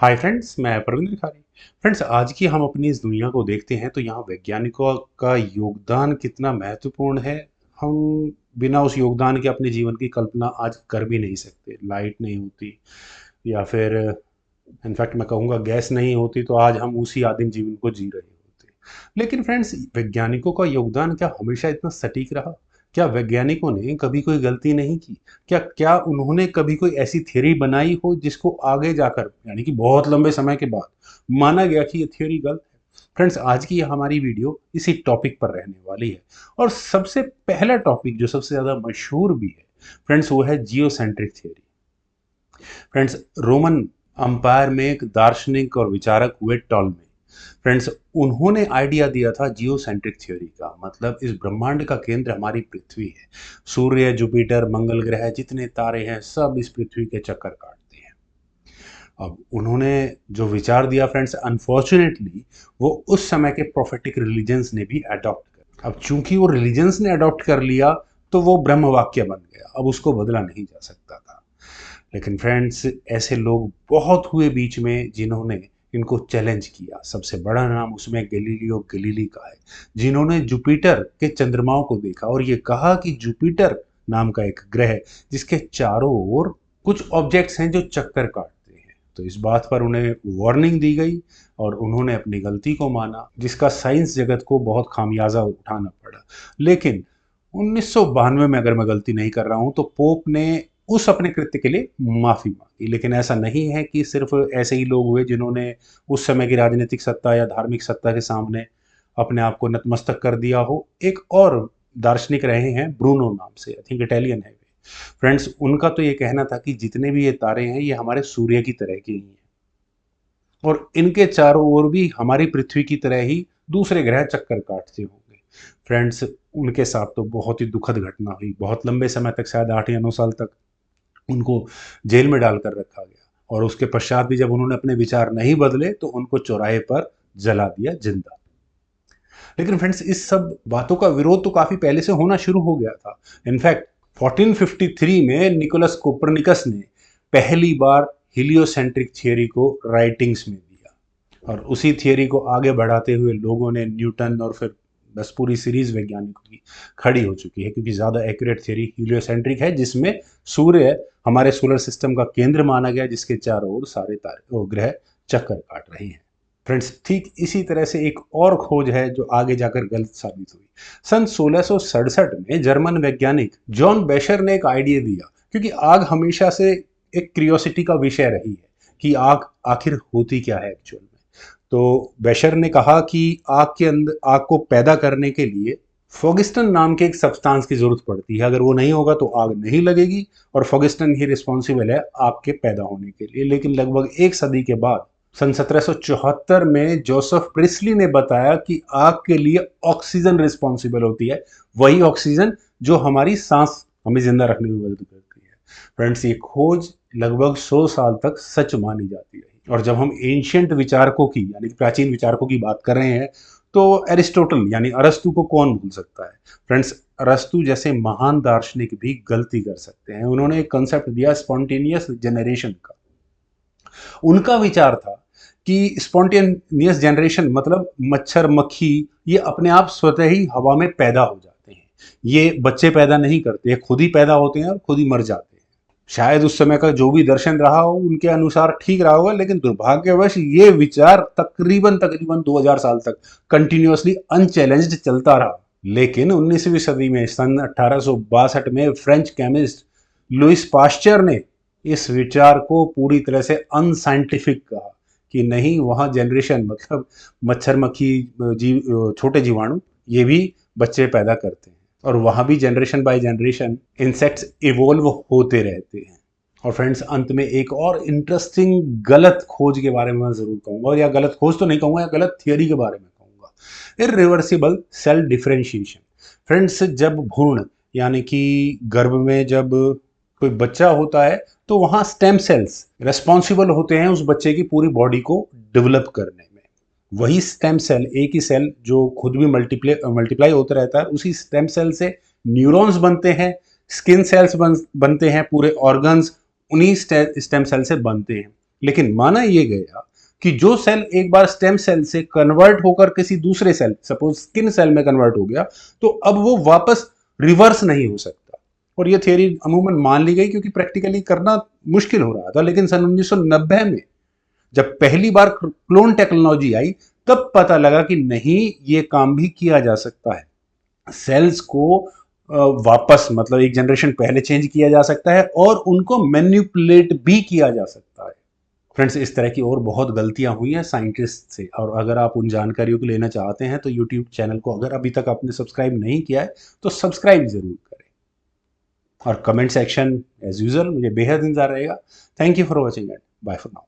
Hi friends, मैं Praveen Rikhari. Friends, आज की हम अपनी इस दुनिया को देखते हैं तो यहाँ वैज्ञानिकों का योगदान कितना महत्वपूर्ण है। हम बिना उस योगदान के अपने जीवन की कल्पना आज कर भी नहीं सकते। लाइट नहीं होती या फिर इनफैक्ट मैं कहूँगा गैस नहीं होती तो आज हम उसी आदिम जीवन को जी रहे होते। लेकिन फ्रेंड्स, वैज्ञानिकों का योगदान क्या हमेशा इतना सटीक रहा? क्या वैज्ञानिकों ने कभी कोई गलती नहीं की? क्या क्या उन्होंने कभी कोई ऐसी थ्योरी बनाई हो जिसको आगे जाकर यानी कि बहुत लंबे समय के बाद माना गया कि ये थ्योरी गलत है? फ्रेंड्स, आज की ये हमारी वीडियो इसी टॉपिक पर रहने वाली है। और सबसे पहला टॉपिक जो सबसे ज़्यादा मशहूर भी है फ्रेंड्स, वो है geocentric theory. Friends, Roman umpire में एक दार्शनिक और विचारक हुए टॉलमे। फ्रेंड्स, उन्होंने आइडिया दिया था जियोसेंट्रिक थ्योरी का। मतलब इस ब्रह्मांड का केंद्र हमारी पृथ्वी है। सूर्य, जुपिटर, मंगल ग्रह, जितने तारे हैं सब इस पृथ्वी के चक्कर काटते हैं। अब उन्होंने जो विचार दिया फ्रेंड्स, अनफॉर्चुनेटली वो उस समय के प्रोफेटिक रिलीजन्स ने भी अडॉप्ट कर। अब चूंकि वो रिलीजन्स ने अडॉप्ट कर लिया तो वो ब्रह्म वाक्य बन गया। अब उसको बदला नहीं जा सकता था। लेकिन फ्रेंड्स, ऐसे लोग बहुत हुए बीच में जिन्होंने इनको चैलेंज किया। सबसे बड़ा नाम उसमें गैलीलियो गैलीली का है, जिन्होंने जुपिटर के चंद्रमाओं को देखा और ये कहा कि जुपिटर नाम का एक ग्रह है जिसके चारों ओर कुछ ऑब्जेक्ट्स हैं जो चक्कर काटते हैं। तो इस बात पर उन्हें वार्निंग दी गई और उन्होंने अपनी गलती को माना, जिसका साइंस जगत को बहुत खामियाजा उठाना पड़ा। लेकिन 1992 में, अगर मैं गलती नहीं कर रहा हूं, तो पोप ने उस अपने कृत्य के लिए माफी मांगी। लेकिन ऐसा नहीं है कि सिर्फ ऐसे ही लोग हुए जिन्होंने उस समय की राजनीतिक सत्ता या धार्मिक सत्ता के सामने अपने आप को नतमस्तक कर दिया हो। एक और दार्शनिक रहे हैं, ब्रूनो नाम से, आई थिंक इटालियन है वे। फ्रेंड्स, उनका तो ये कहना था कि जितने भी ये तारे हैं ये हमारे सूर्य की तरह के ही हैं और इनके चारों ओर भी हमारी पृथ्वी की तरह ही दूसरे ग्रह चक्कर काटते होंगे। फ्रेंड्स, उनके साथ तो बहुत ही दुखद घटना हुई। बहुत लंबे समय तक, शायद 8 या 9 साल तक उनको जेल में डालकर रखा गया और उसके पश्चात भी जब उन्होंने अपने विचार नहीं बदले तो उनको चौराहे पर जला दिया जिंदा। लेकिन फ्रेंड्स, इस सब बातों का विरोध तो काफी पहले से होना शुरू हो गया था। इनफैक्ट 1453 में निकोलस कोपरनिकस ने पहली बार हीलियोसेंट्रिक थियरी को राइटिंग्स में दिया और उसी थियरी को आगे बढ़ाते हुए लोगों ने न्यूटन और फिर बस पूरी सीरीज वैज्ञानिकों की खड़ी हो चुकी है, क्योंकि ज़्यादा एक्यूरेट थियरी हीलियोसेंट्रिक है, जिसमें सूर्य हमारे सोलर सिस्टम का केंद्र माना गया, जिसके चारों ओर सारे तारे ग्रह चक्कर काट रहे हैं। फ्रेंड्स, ठीक इसी तरह से एक और खोज है जो आगे जाकर गलत साबित हुई। सन 1667 में जर्मन वैज्ञानिक जॉन बेशर ने एक आइडिया दिया, क्योंकि आग हमेशा से एक क्यूरियोसिटी का विषय रही है कि आग आखिर होती क्या है एक्चुअल में। तो बेशर ने कहा कि आग के अंदर, आग को पैदा करने के लिए फोगिस्टन नाम के एक सब्सटेंस की जरूरत पड़ती है। अगर वो नहीं होगा तो आग नहीं लगेगी और फोगिस्टन ही रिस्पॉन्सिबल है आग के पैदा होने के लिए। लेकिन लगभग एक सदी के बाद सन 1774 में जोसेफ प्रिस्ली ने बताया कि आग के लिए ऑक्सीजन रिस्पॉन्सिबल होती है, वही ऑक्सीजन जो हमारी सांस हमें जिंदा रखने में मदद करती है। फ्रेंड्स, ये खोज लगभग 100 साल तक सच मानी जाती रही। और जब हम एंशियंट विचारकों की यानी प्राचीन विचारकों की बात कर रहे हैं तो एरिस्टोटल यानी अरस्तु को कौन भूल सकता है। फ्रेंड्स, अरस्तु जैसे महान दार्शनिक भी गलती कर सकते हैं। उन्होंने एक कंसेप्ट दिया स्पॉन्टेनियस जनरेशन का। उनका विचार था कि स्पॉन्टेनियस जनरेशन मतलब मच्छर मक्खी ये अपने आप स्वतः ही हवा में पैदा हो जाते हैं। ये बच्चे पैदा नहीं करते, ये खुद ही पैदा होते हैं और खुद ही मर जाते हैं। शायद उस समय का जो भी दर्शन रहा हो उनके अनुसार ठीक रहा होगा, लेकिन दुर्भाग्यवश ये विचार तकरीबन तकरीबन 2000 साल तक कंटिन्यूअसली अनचैलेंज्ड चलता रहा। लेकिन 19वीं सदी में सन 1862 में फ्रेंच केमिस्ट लुइस पास्चर ने इस विचार को पूरी तरह से अनसाइंटिफिक कहा कि नहीं, वहाँ जनरेशन मतलब मच्छर मक्खी जीव छोटे जीवाणु ये भी बच्चे पैदा करते हैं और वहाँ भी generation by generation insects evolve होते रहते हैं। और फ्रेंड्स, अंत में एक और इंटरेस्टिंग गलत खोज के बारे में मैं जरूर कहूँगा, और या गलत खोज तो नहीं कहूँगा, या गलत थियरी के बारे में कहूँगा, इरिवर्सिबल सेल डिफरेंशिएशन। फ्रेंड्स, जब भ्रूण यानी कि गर्भ में जब कोई बच्चा होता है तो वहाँ स्टेम सेल्स रेस्पॉन्सिबल होते हैं उस बच्चे की पूरी बॉडी को डेवलप करने में। वही स्टेम सेल, एक ही सेल जो खुद भी मल्टीप्लाई होता रहता है, उसी स्टेम सेल से न्यूरॉन्स बनते हैं, स्किन सेल्स बनते हैं, पूरे ऑर्गन्स उन्हीं स्टेम सेल से बनते हैं। लेकिन माना यह गया कि जो सेल एक बार स्टेम सेल से कन्वर्ट होकर किसी दूसरे सेल, सपोज स्किन सेल में कन्वर्ट हो गया, तो अब वो वापस रिवर्स नहीं हो सकता। और ये थियरी अमूमन मान ली गई क्योंकि प्रैक्टिकली करना मुश्किल हो रहा था। लेकिन सन 1990 में जब पहली बार क्लोन टेक्नोलॉजी आई, तब पता लगा कि नहीं, ये काम भी किया जा सकता है। सेल्स को वापस, मतलब एक जनरेशन पहले चेंज किया जा सकता है और उनको मैन्युपुलेट भी किया जा सकता है। फ्रेंड्स, इस तरह की और बहुत गलतियां हुई हैं साइंटिस्ट से, और अगर आप उन जानकारियों को लेना चाहते हैं तो यूट्यूब चैनल को अगर अभी तक आपने सब्सक्राइब नहीं किया है तो सब्सक्राइब जरूर करें। और कमेंट सेक्शन एज यूजल मुझे बेहद इंतजार रहेगा। Thank you for watching and bye for now.